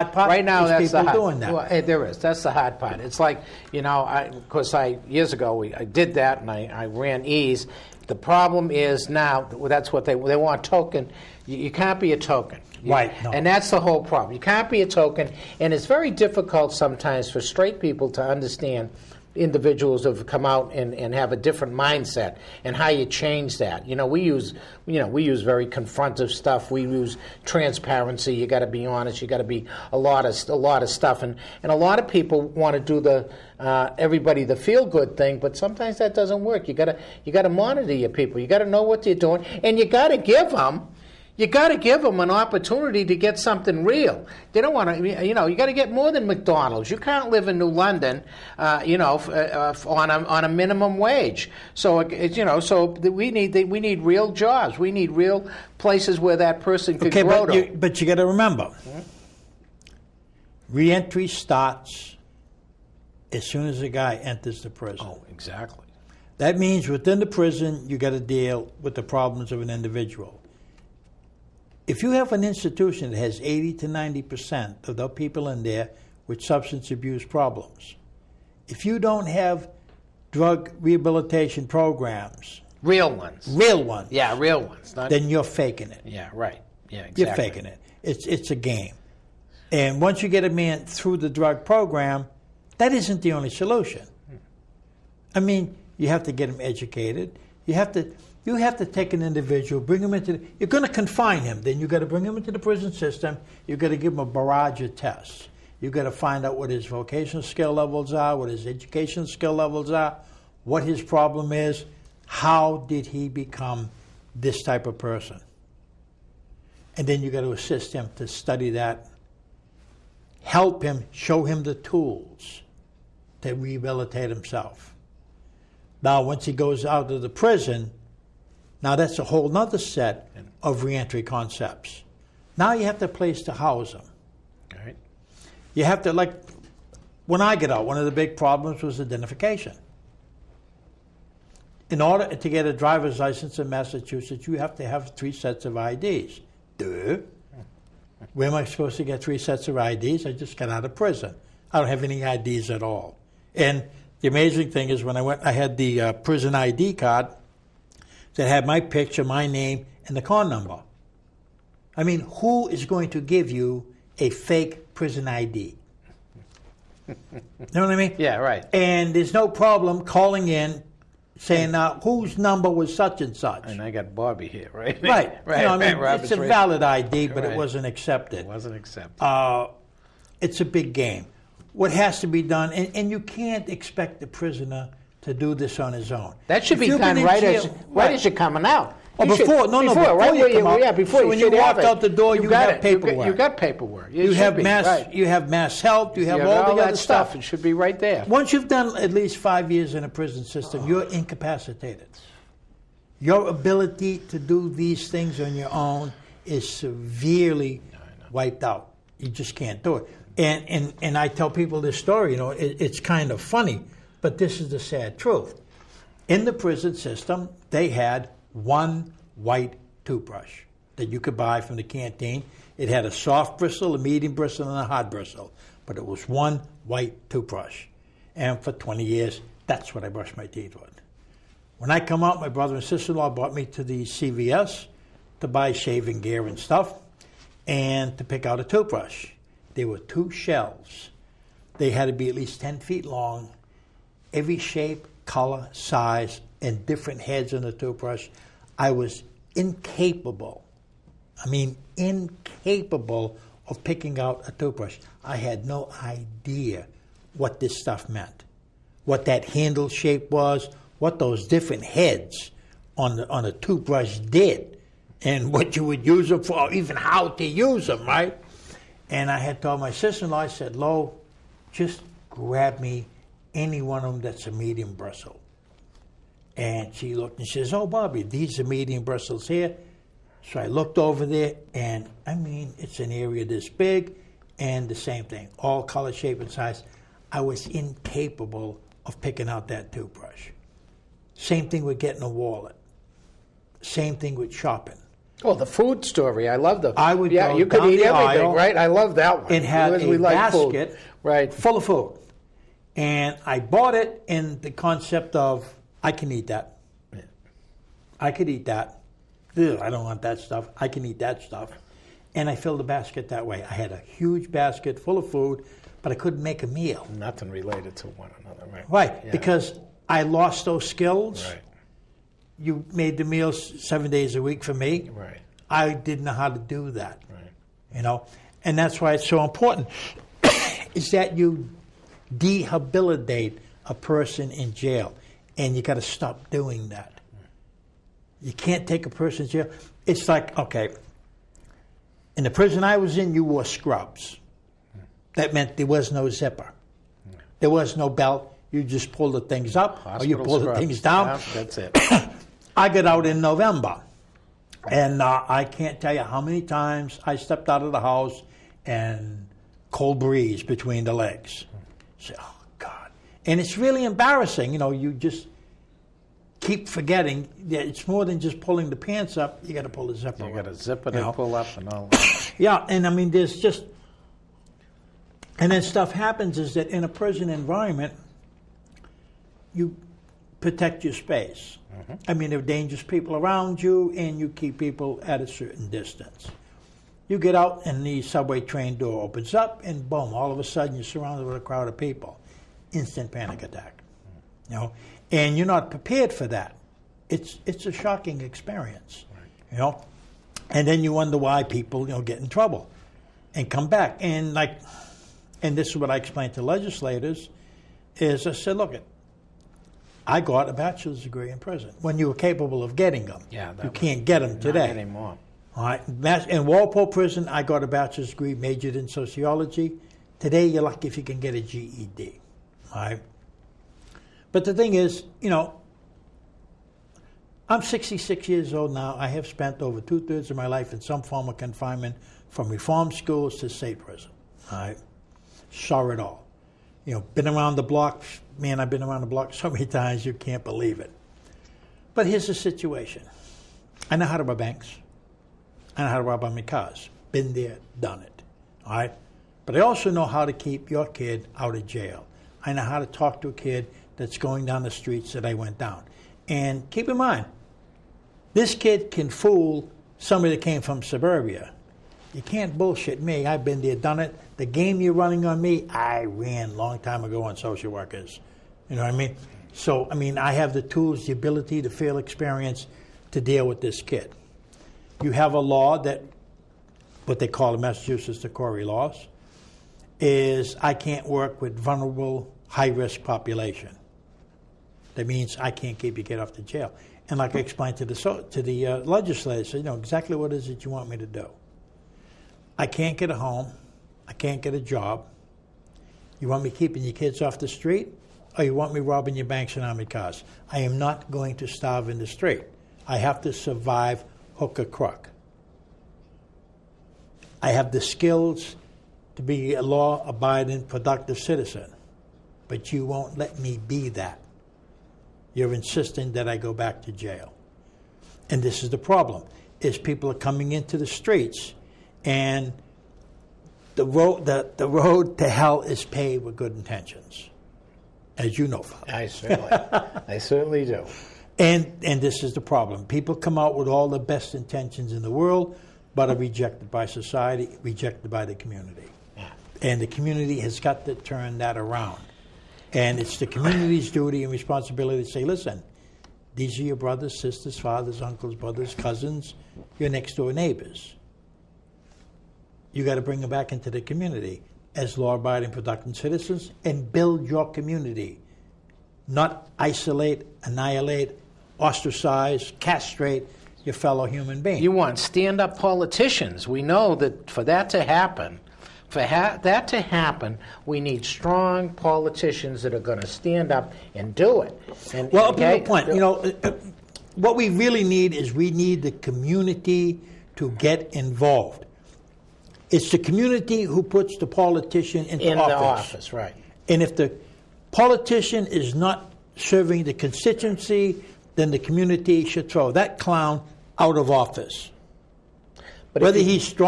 part right now, is that's the people hard. doing that. Well, there is. That's the hard part. It's like, years ago I did that and I ran E's. The problem is now that's what they want token. You can't be a token. Right. No. And that's the whole problem. You can't be a token, and it's very difficult sometimes for straight people to understand individuals who have come out and have a different mindset and how you change that. We use very confrontive stuff. We use transparency. You got to be honest. You got to be a lot of stuff, and a lot of people want to do the everybody the feel good thing, but sometimes that doesn't work. You got to monitor your people. You got to know what they're doing, and you got to give them. You got to give them an opportunity to get something real. They don't want to, you got to get more than McDonald's. You can't live in New London, on a minimum wage. So, we need real jobs. We need real places where that person could grow to. But you got to remember, reentry starts as soon as a guy enters the prison. Oh, exactly. That means within the prison, you got to deal with the problems of an individual. If you have an institution that has 80 to 90% of the people in there with substance abuse problems, if you don't have drug rehabilitation programs, real ones, yeah, real ones, then you're faking it. Yeah, right. Yeah, exactly. You're faking it. It's a game. And once you get a man through the drug program, that isn't the only solution. I mean, you have to get him educated. You have to take an individual, bring him you're going to confine him. Then you've got to bring him into the prison system. You've got to give him a barrage of tests. You've got to find out what his vocational skill levels are, what his education skill levels are, what his problem is, how did he become this type of person. And then you've got to assist him to study that, help him, show him the tools to rehabilitate himself. Now, once he goes out of the prison, now that's a whole other set of reentry concepts. Now you have to place to house them. All right. You have to, like, when I get out, one of the big problems was identification. In order to get a driver's license in Massachusetts, you have to have 3 sets of IDs. Duh. Where am I supposed to get 3 sets of IDs? I just got out of prison. I don't have any IDs at all. And the amazing thing is when I went, I had the prison ID card that had my picture, my name, and the car number. I mean, who is going to give you a fake prison ID? You know what I mean? Yeah, right. And there's no problem calling in saying, whose number was such and such? And I got Bobby here, right? Right. Right. You know, I mean, Robert's it's a valid ID, but it wasn't accepted. It wasn't accepted. It's a big game. What has to be done, and you can't expect the prisoner to do this on his own. That should be done right as you're coming out. Before you come out. Yeah, before so when you walk out the door, you have paperwork. You got paperwork. You have mass health. You have all the other stuff. It should be right there. Once you've done at least 5 years in a prison system, you're incapacitated. Your ability to do these things on your own is severely wiped out. You just can't do it. And I tell people this story. It's kind of funny, but this is the sad truth. In the prison system, they had one white toothbrush that you could buy from the canteen. It had a soft bristle, a medium bristle, and a hard bristle, but it was one white toothbrush. And for 20 years, that's what I brushed my teeth with. When I come out, my brother and sister-in-law brought me to the CVS to buy shaving gear and stuff and to pick out a toothbrush. There were 2 shelves. They had to be at least 10 feet long, every shape, color, size, and different heads on the toothbrush. I was incapable of picking out a toothbrush. I had no idea what this stuff meant, what that handle shape was, what those different heads on a toothbrush did, and what you would use them for, or even how to use them, right? And I had told my sister-in-law, I said, Lo, just grab me any one of them that's a medium bristle. And she looked and she says, oh, Bobby, these are medium bristles here. So I looked over there, and I mean, it's an area this big, and the same thing, all color, shape, and size. I was incapable of picking out that toothbrush. Same thing with getting a wallet. Same thing with shopping. Oh, the food story. I love the. I would yeah, go you could down eat the everything, aisle. right? I love that one. It had Because a we like food. basket Right. full of food. And I bought it in the concept of, I can eat that. Yeah. I could eat that. Ugh, I don't want that stuff. I can eat that stuff. And I filled the basket that way. I had a huge basket full of food, but I couldn't make a meal. Nothing related to one another, right? Right, Yeah. because I lost those skills. Right. You made the meals 7 days a week for me. Right. I didn't know how to do that. Right. You know, and that's why it's so important is that you rehabilitate a person in jail, and you got to stop doing that. You can't take a person to jail. It's like, okay, in the prison I was in, you wore scrubs. That meant there was no zipper. There was no belt. You just pull the things up or you Hospital pull scrub. the things down. Yeah, that's it. I got out in November, and I can't tell you how many times I stepped out of the house and cold breeze between the legs. Say, oh, God. And it's really embarrassing. You know, you just keep forgetting that it's more than just pulling the pants up. You got to pull the zipper You up. got to zip it You and know? pull up and all that. Yeah, and I mean, there's just... And then stuff happens is that in a prison environment, you protect your space. I mean, there are dangerous people around you, and you keep people at a certain distance. You get out, and the subway train door opens up, and boom, all of a sudden you're surrounded with a crowd of people. Instant panic attack. You know, and you're not prepared for that. It's a shocking experience. You know, and then you wonder why people get in trouble and come back. And this is what I explained to legislators, is I said, look, I got a bachelor's degree in prison when you were capable of getting them. Yeah, you can't get them today. Not anymore. All right. In Walpole Prison, I got a bachelor's degree, majored in sociology. Today, you're lucky if you can get a GED. All right. But the thing is, I'm 66 years old now. I have spent over 2/3 of my life in some form of confinement, from reform schools to state prison. All right. Saw it all. Been around the block. Man, I've been around the block so many times you can't believe it. But here's the situation. I know how to rob banks. I know how to rob army cars. Been there, done it. All right? But I also know how to keep your kid out of jail. I know how to talk to a kid that's going down the streets that I went down. And keep in mind, this kid can fool somebody that came from suburbia. You can't bullshit me. I've been there, done it. The game you're running on me, I ran a long time ago on social workers. You know what I mean? So, I have the tools, the ability, the field experience to deal with this kid. You have a law that, what they call the Massachusetts Decory laws, is I can't work with vulnerable, high-risk population. That means I can't keep your kid off the jail. And like I explained to the legislators, exactly what is it you want me to do? I can't get a home. I can't get a job. You want me keeping your kids off the street? Or you want me robbing your banks and army cars? I am not going to starve in the street. I have to survive hook or crook. I have the skills to be a law-abiding, productive citizen. But you won't let me be that. You're insisting that I go back to jail. And this is the problem, is people are coming into the streets, and the road to hell is paved with good intentions, as you know, Father. I certainly do. And this is the problem. People come out with all the best intentions in the world, but are rejected by society, rejected by the community. Yeah. And the community has got to turn that around. And it's the community's duty and responsibility to say, listen, these are your brothers, sisters, fathers, uncles, brothers, cousins, your next door neighbors. You got to bring them back into the community as law-abiding, productive citizens and build your community. Not isolate, annihilate, ostracize, castrate your fellow human being. You want stand-up politicians. We know that for that to happen, we need strong politicians that are going to stand up and do it. And, well, up to the point, what we really need is we need the community to get involved. It's the community who puts the politician in the office, right? And if the politician is not serving the constituency, then the community should throw that clown out of office. But Whether if you- he's strong